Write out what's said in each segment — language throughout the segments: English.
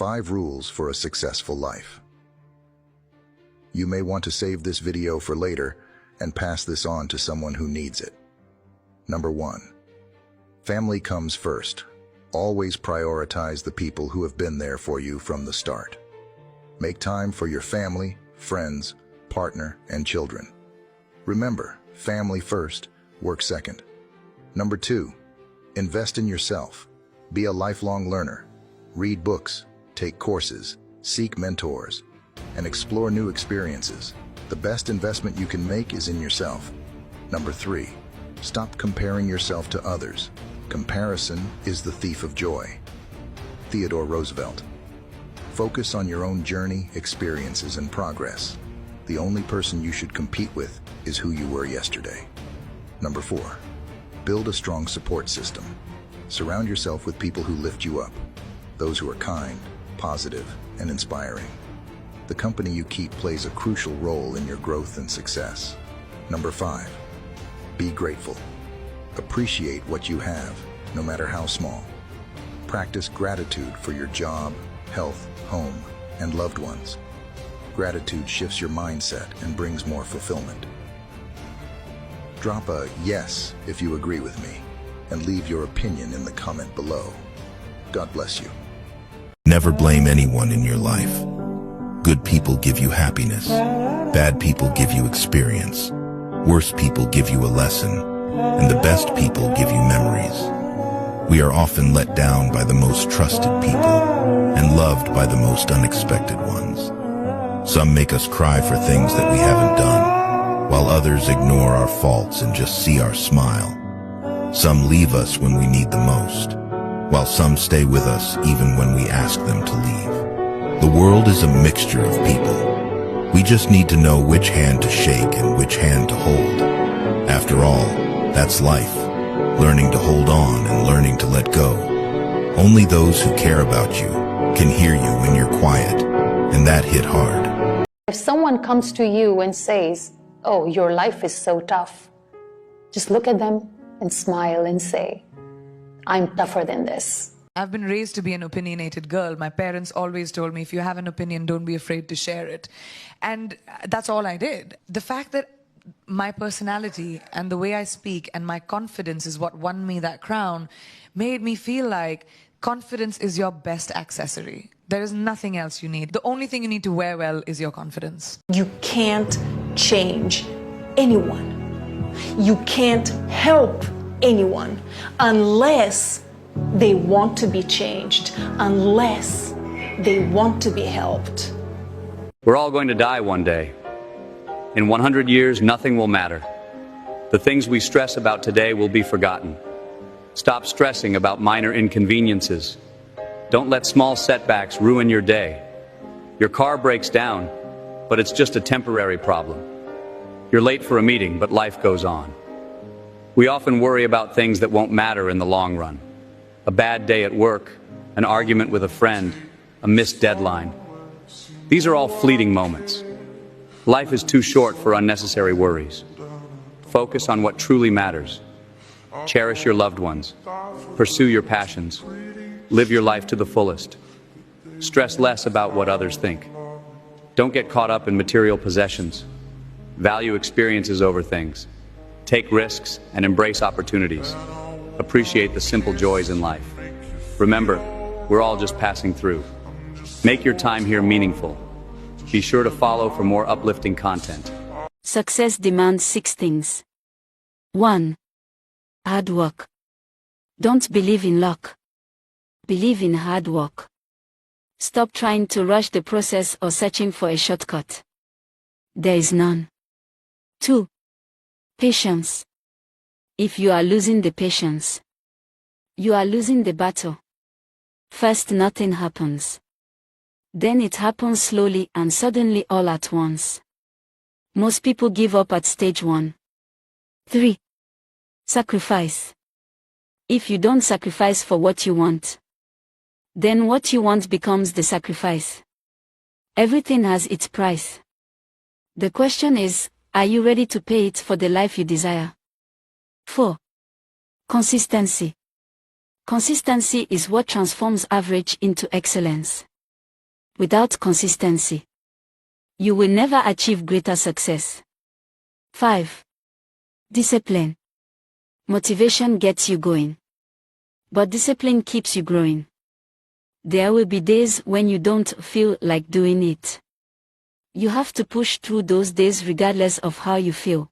5 rules for a successful life. You may want to save this video for later and pass this on to someone who needs it. Number 1. Family comes first. Always prioritize the people who have been there for you from the start. Make time for your family, friends, partner, and children. Remember, family first, work second. Number 2. Invest in yourself. Be a lifelong learner. Read books, take courses, seek mentors, and explore new experiences. The best investment you can make is in yourself. Number 3. Stop comparing yourself to others. Comparison is the thief of joy. Theodore Roosevelt. Focus on your own journey, experiences, and progress. The only person you should compete with is who you were yesterday. Number 4. Build a strong support system. Surround yourself with people who lift you up, those who are kind, positive, and inspiring. The company you keep plays a crucial role in your growth and success. Number 5. Be grateful. Appreciate what you have, no matter how small. Practice gratitude for your job, health, home, and loved ones. Gratitude shifts your mindset and brings more fulfillment. Drop a yes if you agree with me, and leave your opinion in the comment below. God bless you. Never blame anyone in your life. Good people give you happiness. Bad people give you experience. Worse people give you a lesson. And the best people give you memories. We are often let down by the most trusted people and loved by the most unexpected ones. Some make us cry for things that we haven't done, while others ignore our faults and just see our smile. Some leave us when we need the most, while some stay with us even when we ask them to leave. The world is a mixture of people. We just need to know which hand to shake and which hand to hold. After all, that's life, learning to hold on and learning to let go. Only those who care about you can hear you when you're quiet, and that hit hard. If someone comes to you and says, "Oh, your life is so tough," just look at them and smile and say, "I'm tougher than this." I've been raised to be an opinionated girl. My parents always told me, if you have an opinion, don't be afraid to share it. And that's all I did. The fact that my personality and the way I speak and my confidence is what won me that crown made me feel like confidence is your best accessory. There is nothing else you need. The only thing you need to wear well is your confidence. You can't change anyone. You can't help anyone unless they want to be changed, unless they want to be helped. We're all going to die one day. In 100 years, nothing will matter. The things we stress about today will be forgotten. Stop stressing about minor inconveniences. Don't let small setbacks ruin your day. Your car breaks down, but it's just a temporary problem. You're late for a meeting, but life goes on. We often worry about things that won't matter in the long run. A bad day at work, an argument with a friend, a missed deadline. These are all fleeting moments. Life is too short for unnecessary worries. Focus on what truly matters. Cherish your loved ones. Pursue your passions. Live your life to the fullest. Stress less about what others think. Don't get caught up in material possessions. Value experiences over things. Take risks and embrace opportunities. Appreciate the simple joys in life. Remember, we're all just passing through. Make your time here meaningful. Be sure to follow for more uplifting content. Success demands 6 things. 1. Hard work. Don't believe in luck. Believe in hard work. Stop trying to rush the process or searching for a shortcut. There is none. 2. Patience. If you are losing the patience, you are losing the battle. First, nothing happens. Then it happens slowly and suddenly all at once. Most people give up at stage 1. 3. Sacrifice. If you don't sacrifice for what you want, then what you want becomes the sacrifice. Everything has its price. The question is, are you ready to pay it for the life you desire? 4. Consistency. Consistency is what transforms average into excellence. Without consistency, you will never achieve greater success. 5. Discipline. Motivation gets you going, but discipline keeps you growing. There will be days when you don't feel like doing it. You have to push through those days regardless of how you feel.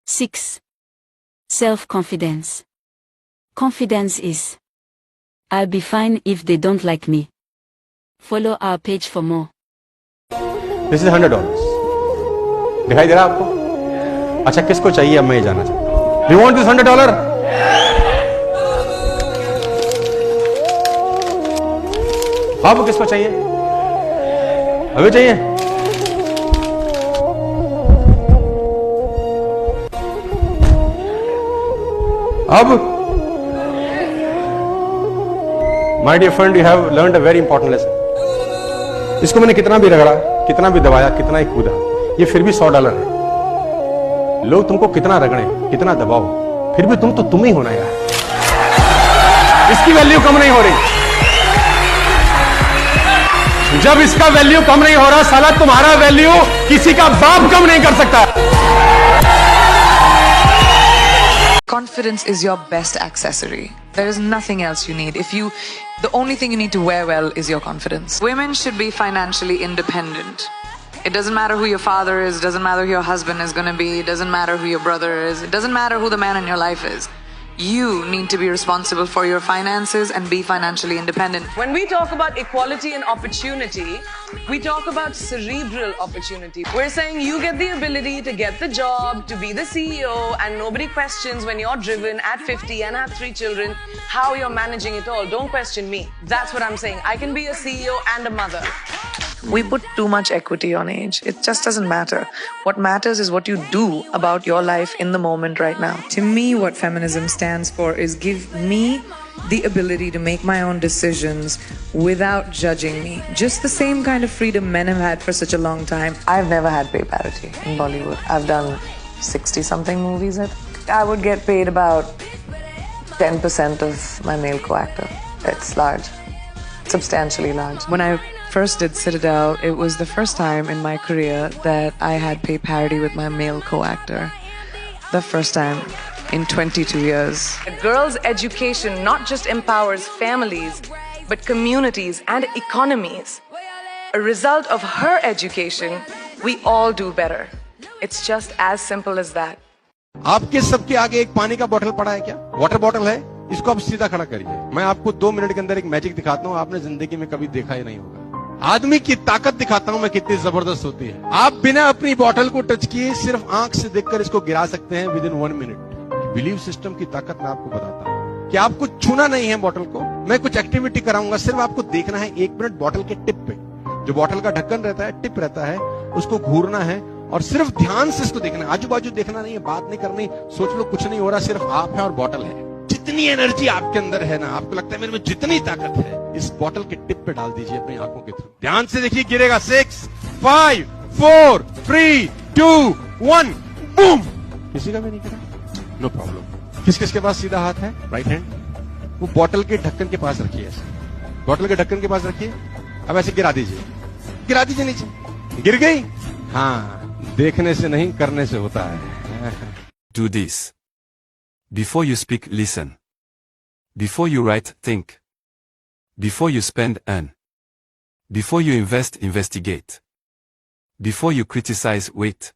6. Self-confidence. Confidence is, I'll be fine if they don't like me. Follow our page for more. This is $100. दिखाई दे रहा आपको? अच्छा, किसको चाहिए? अब मैं ये जानना चाहता हूं. Do you want this $100? अब किसको चाहिए? अभी चाहिए? अब My dear friend, you have learned a very important lesson. इसको मैंने कितना भी रगड़ा, कितना भी दबाया, कितना ही कूदा, ये फिर भी $100 है. लोग तुमको कितना रगड़े, कितना दबाओ, फिर भी तुम तो तुम ही होना यार. इसकी वैल्यू कम नहीं हो रही. जब इसका वैल्यू कम नहीं हो रहा, साला तुम्हारा वैल्यू किसी का बाप कम नहीं कर सकता. Confidence is your best accessory. There is nothing else you need. The only thing you need to wear well is your confidence. Women should be financially independent. It doesn't matter who your father is, doesn't matter who your husband is going to be, it doesn't matter who your brother is, it doesn't matter who the man in your life is. You need to be responsible for your finances and be financially independent. When we talk about equality and opportunity, we talk about cerebral opportunity. We're saying you get the ability to get the job, to be the CEO, and nobody questions when you're driven at 50 and have 3 children, how you're managing it all. Don't question me. That's what I'm saying. I can be a CEO and a mother. We put too much equity on age. It just doesn't matter. What matters is what you do about your life in the moment right now. To me, what feminism stands for is give me the ability to make my own decisions without judging me. Just the same kind of freedom men have had for such a long time. I've never had pay parity in Bollywood. I've done 60-something movies. I would get paid about 10% of my male co-actor. It's large. Substantially large. When I first did Citadel, it was the first time in my career that I had pay parity with my male co-actor. The first time in 22 years. A girl's education not just empowers families, but communities and economies. A result of her education, we all do better. It's just as simple as that. आपके सबके आगे एक पानी का बोतल पड़ा है क्या? वाटर बॉटल है? इसको आप सीधा खड़ा करिए. मैं आपको 2 मिनट के अंदर एक मैजिक दिखाता हूँ, आपने जिंदगी में कभी देखा ही नहीं होगा. आदमी की ताकत दिखाता हूं मैं कितनी जबरदस्त होती है. आप बिना अपनी बोतल को टच किए सिर्फ आंख से देखकर इसको गिरा सकते हैं with in 1 minute. Believe system की ताकत मैं आपको बताता हूं कि आपको छूना नहीं है बोतल को. मैं कुछ एक्टिविटी कराऊंगा, सिर्फ आपको देखना है 1 मिनट बोतल के टिप पे. जो बोतल का ढक्कन रहता है, टिप रहता है, उसको घूरना है और सिर्फ ध्यान से इसको देखना है. आजू बाजू देखना नहीं है, बात नहीं करनी. सोच लो कुछ नहीं हो रहा, सिर्फ आप है और बोतल है. जितनी एनर्जी आपके अंदर है ना, आपको लगता है मेरे में जितनी ताकत है, इस बोतल के टिप पे डाल दीजिए अपनी आंखों के थ्रू. ध्यान से देखिए, गिरेगा. 6, 5, 4, 3, 2, 1, बूम. किसी का भी नहीं गिरा, नो प्रॉब्लम. किस किस के पास सीधा हाथ है? Right hand. वो बोतल के ढक्कन के पास रखिए. ऐसे बोतल के ढक्कन के पास रखिए. अब ऐसे गिरा दीजिए, गिरा दीजिए नीचे. गिर गई. हाँ, देखने से नहीं, करने से होता है. Do this. Before you speak, listen. Before you write, think. Before you spend, earn. Before you invest, investigate. Before you criticize, wait.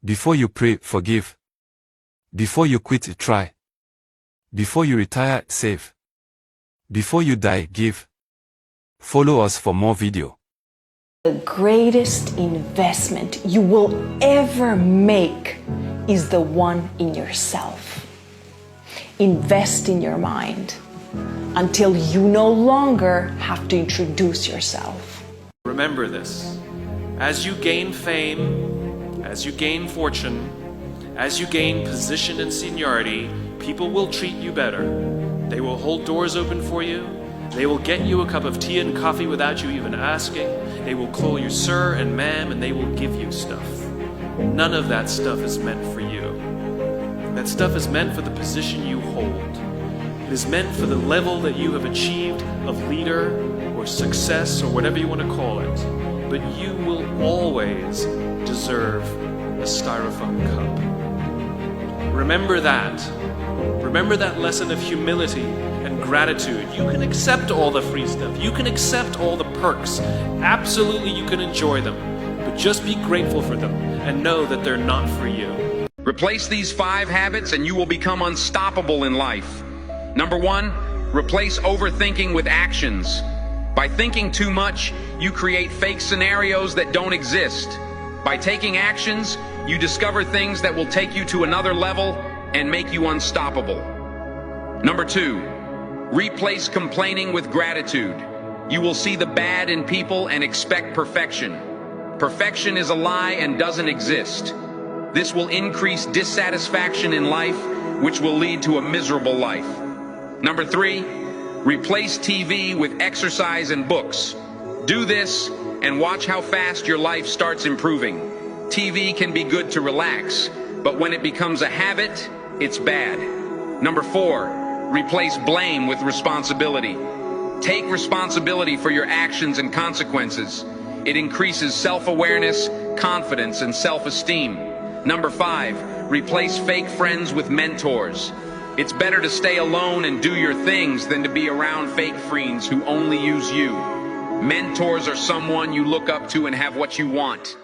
Before you pray, forgive. Before you quit, try. Before you retire, save. Before you die, give. Follow us for more video. The greatest investment you will ever make is the one in yourself. Invest in your mind until you no longer have to introduce yourself. Remember this. As you gain fame, as you gain fortune, as you gain position and seniority, people will treat you better. They will hold doors open for you. They will get you a cup of tea and coffee without you even asking. They will call you sir and ma'am, and they will give you stuff. None of that stuff is meant for you. That stuff is meant for the position you hold. It is meant for the level that you have achieved of leader or or success or whatever you want to call it, but you will always deserve a styrofoam cup. Remember that. Remember that lesson of humility and gratitude. You can accept all the free stuff. You can accept all the perks. Absolutely, you can enjoy them. But just be grateful for them and know that they're not for you. Replace these 5 habits and you will become unstoppable in life. Number 1, replace overthinking with actions. By thinking too much, you create fake scenarios that don't exist. By taking actions, you discover things that will take you to another level and make you unstoppable. Number 2, replace complaining with gratitude. You will see the bad in people and expect perfection. Perfection is a lie and doesn't exist. This will increase dissatisfaction in life, which will lead to a miserable life. Number 3, replace TV with exercise and books. Do this and watch how fast your life starts improving. TV can be good to relax, but when it becomes a habit, it's bad. Number 4, replace blame with responsibility. Take responsibility for your actions and consequences. It increases self-awareness, confidence, and self-esteem. Number 5, replace fake friends with mentors. It's better to stay alone and do your things than to be around fake friends who only use you. Mentors are someone you look up to and have what you want.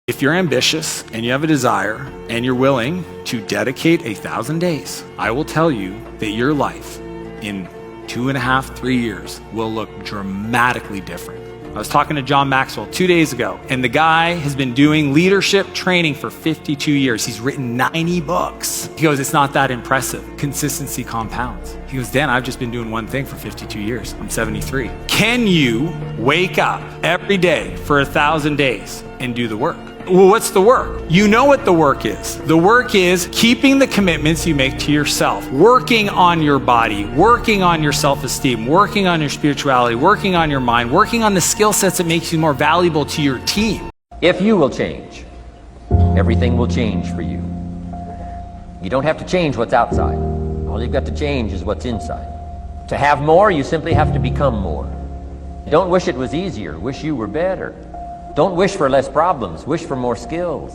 If you're ambitious and you have a desire and you're willing to dedicate 1,000 days, I will tell you that your life in 2.5, 3 years will look dramatically different. I was talking to John Maxwell 2 days ago, and the guy has been doing leadership training for 52 years. He's written 90 books. He goes, it's not that impressive. Consistency compounds. He goes, Dan, I've just been doing one thing for 52 years. I'm 73. Can you wake up every day for 1,000 days and do the work? Well, what's the work? You know what the work is. The work is keeping the commitments you make to yourself, working on your body, working on your self-esteem, working on your spirituality, working on your mind, working on the skill sets that makes you more valuable to your team. If you will change, everything will change for you. You don't have to change what's outside. All you've got to change is what's inside. To have more, you simply have to become more. Don't wish it was easier, wish you were better. Don't wish for less problems, wish for more skills.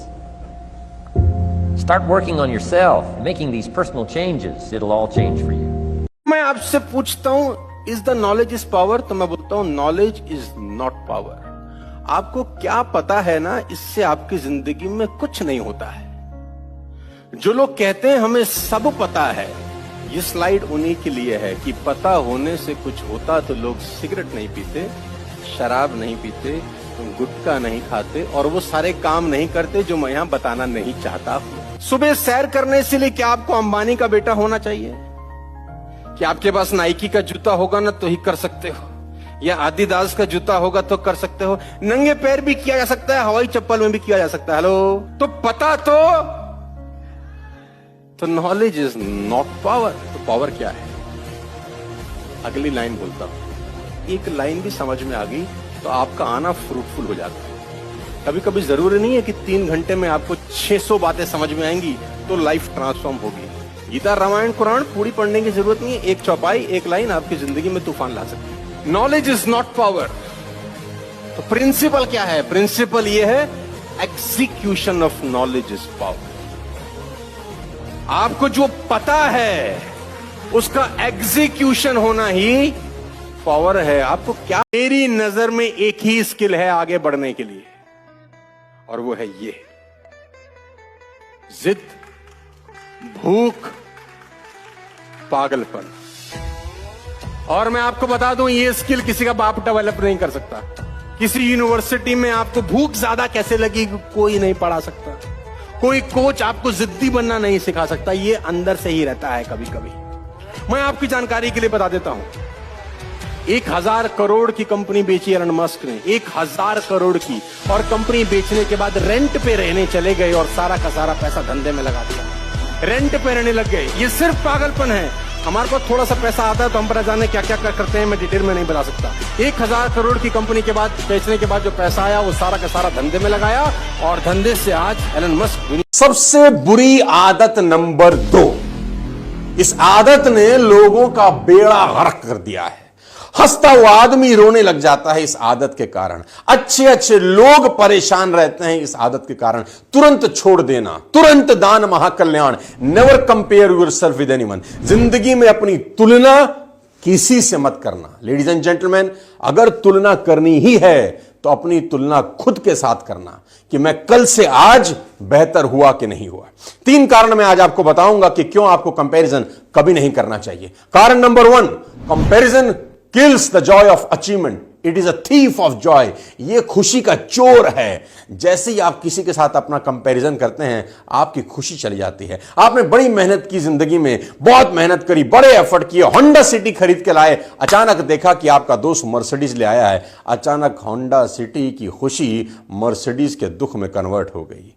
Start working on yourself, making these personal changes. It'll all change for you. मैं आपसे पूछता हूँ, is the knowledge is power? तो मैं बोलता हूँ, knowledge is not power. आपको क्या पता है ना, इससे आपकी जिंदगी में कुछ नहीं होता है। जो लोग कहते हैं हमें सब पता है, ये स्लाइड उन्हीं के लिए है कि पता होने से कुछ होता तो लोग सिगरेट नहीं पीते, शराब नहीं पीते, गुटखा नहीं खाते और वो सारे काम नहीं करते जो मैं यहां बताना नहीं चाहता हूं। सुबह सैर करने से लिए क्या आपको अंबानी का बेटा होना चाहिए? कि आपके पास नाइकी का जूता होगा ना तो ही कर सकते हो, या आदिदास का जूता होगा तो कर सकते हो। नंगे पैर भी किया जा सकता है, हवाई चप्पल में भी किया जा सकता है। हेलो, तो पता तो नॉलेज इज नॉट पावर। तो पावर क्या है? अगली लाइन बोलता हूं, एक लाइन भी समझ में आ गई तो आपका आना फ्रूटफुल हो जाता है। कभी कभी जरूरी नहीं है कि 3 घंटे में आपको 600 बातें समझ में आएंगी तो लाइफ ट्रांसफॉर्म होगी। गीता, रामायण, कुरान पूरी पढ़ने की जरूरत नहीं है, एक चौपाई, एक लाइन आपकी जिंदगी में तूफान ला सकती है। Knowledge is not power. तो प्रिंसिपल क्या है? प्रिंसिपल ये है, execution of knowledge is power. आपको जो पता है उसका एग्जीक्यूशन होना ही पावर है। आपको क्या? मेरी नजर में एक ही स्किल है आगे बढ़ने के लिए, और वो है ये जिद, भूख, पागलपन। और मैं आपको बता दूं, ये स्किल किसी का बाप डेवलप नहीं कर सकता। किसी यूनिवर्सिटी में आपको भूख ज्यादा कैसे लगी कोई नहीं पढ़ा सकता। कोई कोच आपको जिद्दी बनना नहीं सिखा सकता। ये अंदर से ही रहता है। कभी कभी मैं आपकी जानकारी के लिए बता देता हूं, 1000 करोड़ की कंपनी बेची एलन मस्क ने, 1000 करोड़ की, और कंपनी बेचने के बाद रेंट पे रहने चले गए और सारा का सारा पैसा धंधे में लगा दिया। रेंट पे रहने लग गए। ये सिर्फ पागलपन है। हमारे पास थोड़ा सा पैसा आता है तो हम पर जाने क्या क्या करते हैं, मैं डिटेल में नहीं बता सकता। 1000 करोड़ की कंपनी के बाद बेचने के बाद जो पैसा आया वो सारा का सारा धंधे में लगाया, और धंधे से आज एलन मस्क। सबसे बुरी आदत नंबर 2, इस आदत ने लोगों का बेड़ा गर्क कर दिया है। हंसता हुआ आदमी रोने लग जाता है इस आदत के कारण। अच्छे अच्छे लोग परेशान रहते हैं इस आदत के कारण। तुरंत छोड़ देना, तुरंत दान महाकल्याण। Never compare yourself with anyone. जिंदगी में अपनी तुलना किसी से मत करना। लेडीज एंड जेंटलमैन, अगर तुलना करनी ही है तो अपनी तुलना खुद के साथ करना कि मैं कल से आज बेहतर हुआ कि नहीं हुआ। 3 कारण मैं आज आपको बताऊंगा कि क्यों आपको कंपैरिजन कभी नहीं करना चाहिए। कारण number 1, comparison kills the Joy of achievement. It is a thief of Joy. ये खुशी का चोर है। जैसे ही आप किसी के साथ अपना कंपैरिजन करते हैं, आपकी खुशी चली जाती है। आपने बड़ी मेहनत की जिंदगी में, बहुत मेहनत करी, बड़े एफर्ट किए, होंडा सिटी खरीद के लाए, अचानक देखा कि आपका दोस्त मर्सिडीज ले आया है। अचानक होंडा सिटी की खुशी मर्सिडीज के दुख में कन्वर्ट हो गई।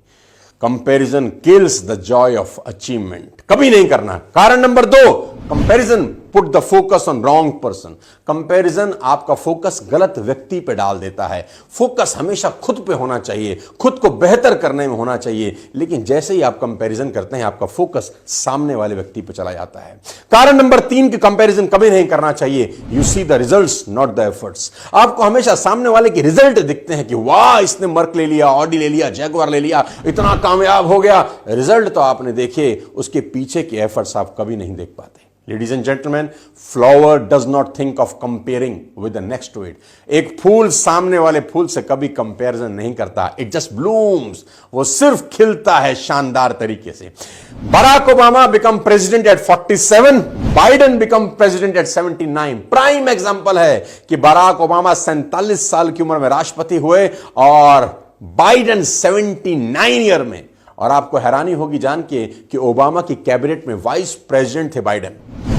Comparison kills the Joy of achievement. कभी नहीं करना। कारण number 2, comparison put the focus on wrong person. Comparison आपका फोकस गलत व्यक्ति पे डाल देता है। फोकस हमेशा खुद पे होना चाहिए, खुद को बेहतर करने में होना चाहिए, लेकिन जैसे ही आप कंपैरिजन करते हैं, आपका फोकस सामने वाले व्यक्ति पे चला जाता है। कारण नंबर 3 कि कंपैरिजन कभी नहीं करना चाहिए। You see the results not the efforts. आपको हमेशा सामने वाले के रिजल्ट दिखते हैं कि वाह, इसने मर्क ले लिया, ऑडी ले लिया, जैगुआर ले लिया, इतना कामयाब हो गया। रिजल्ट तो आपने देखे, उसके पीछे के एफर्ट्स आप कभी नहीं देख पाते। Ladies and gentlemen, flower does not think of comparing with the next to it. एक फूल सामने वाले फूल से कभी कंपैरिजन नहीं करता। It just blooms. वो सिर्फ खिलता है शानदार तरीके से। Barack Obama become president at 47, Biden become president at 79. Prime example है कि बराक ओबामा 47 साल की उम्र में राष्ट्रपति हुए और बाइडेन 79 ईयर में। और आपको हैरानी होगी जान के कि ओबामा की कैबिनेट में वाइस प्रेसिडेंट थे बाइडेन।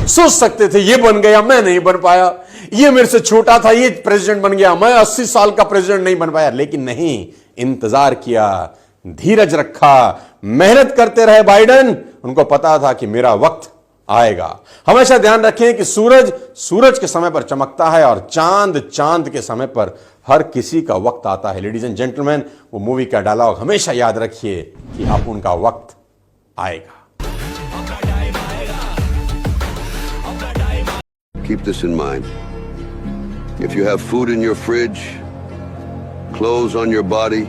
सोच सकते थे ये बन गया, मैं नहीं बन पाया, ये मेरे से छोटा था, ये प्रेसिडेंट बन गया, मैं 80 साल का प्रेसिडेंट नहीं बन पाया। लेकिन नहीं, इंतजार किया, धीरज रखा, मेहनत करते रहे बाइडेन। उनको पता था कि मेरा वक्त आएगा। हमेशा ध्यान रखें कि सूरज के समय पर चमकता है और चांद के समय पर हर किसी का वक्त आता है। लेडीज एंड जेंटलमैन, वो मूवी का डायलॉग हमेशा याद रखिए कि अब उनका वक्त आएगा। Keep this in mind. If you have food in your fridge, clothes on your body,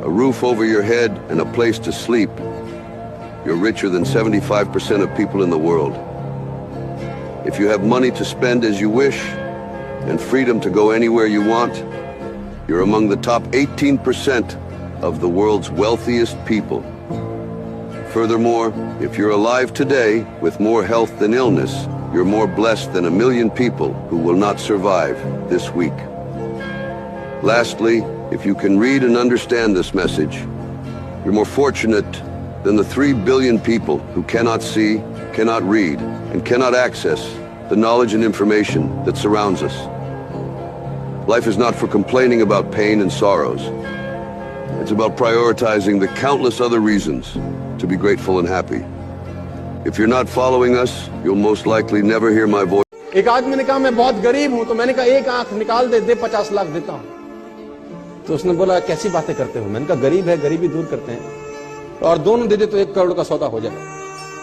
a roof over your head, and a place to sleep, you're richer than 75% of people in the world. If you have money to spend as you wish, and freedom to go anywhere you want, you're among the top 18% of the world's wealthiest people. Furthermore, if you're alive today with more health than illness, you're more blessed than 1 million people who will not survive this week. Lastly, if you can read and understand this message, you're more fortunate than the 3 billion people who cannot see, cannot read, and cannot access the knowledge and information that surrounds us. Life is not for complaining about pain and sorrows. It's about prioritizing the countless other reasons to be grateful and happy. If you're not following us, you'll most likely never hear my voice. एक आदमी ने कहा मैं बहुत गरीब हूं, तो मैंने कहा एक आंख निकाल दे 50 लाख देता हूं। तो उसने बोला कैसी बातें करते हो? मैंने कहा गरीब है, गरीबी दूर करते हैं, और दोनों दे दे तो 1 करोड़ का सौदा हो जाए।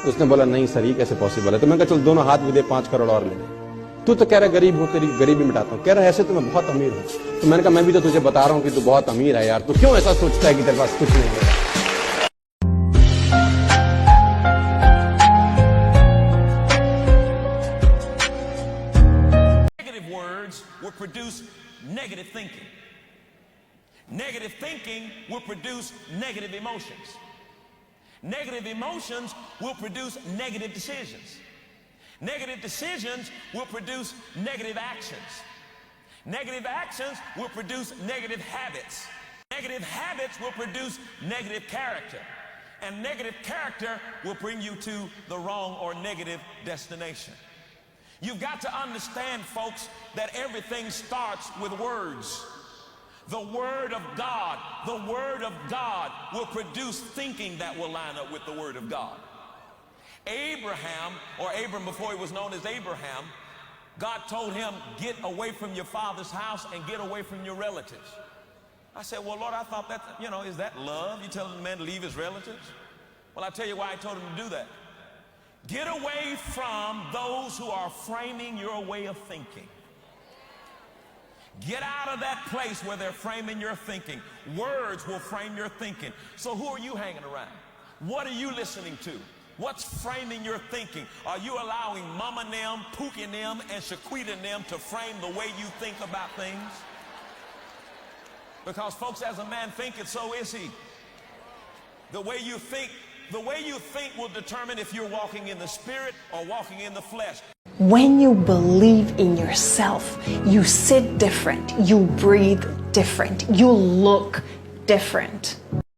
तो उसने बोला नहीं सर, ये कैसे पॉसिबल है? तो मैंने कहा चल दोनों हाथ भी दे, 5 करोड़ और ले ले। तू तो कह रहा गरीब हूं, तेरी गरीबी मिटाता हूं। कह रहा ऐसे तो मैं बहुत अमीर हूं। तो मैंने कहा मैं भी तो तुझे बता रहा हूं कि तू बहुत अमीर है यार, तू क्यों ऐसा सोचता है कि तेरे पास कुछ नहीं है? Negative words will produce negative thinking. Negative thinking will produce negative emotions. Negative emotions will produce negative decisions. Negative decisions will produce negative actions. Negative actions will produce negative habits. Negative habits will produce negative character. And negative character will bring you to the wrong or negative destination. You've got to understand, folks, that everything starts with words. The Word of God will produce thinking that will line up with the Word of God. Abraham, or Abram before he was known as Abraham, God told him, get away from your father's house and get away from your relatives. I said, well, Lord, I thought that, is that love? You telling the man to leave his relatives? Well, I'll tell you why I told him to do that. Get away from those who are framing your way of thinking. Get out of that place where they're framing your thinking. Words will frame your thinking. So who are you hanging around? What are you listening to? What's framing your thinking? Are you allowing Mama and them, Pookie and them, and Shaquita and them to frame the way you think about things? Because folks, as a man thinketh, so is he. The way you think will determine if you're walking in the spirit or walking in the flesh. When you believe in yourself, you sit different, you breathe different, you look different.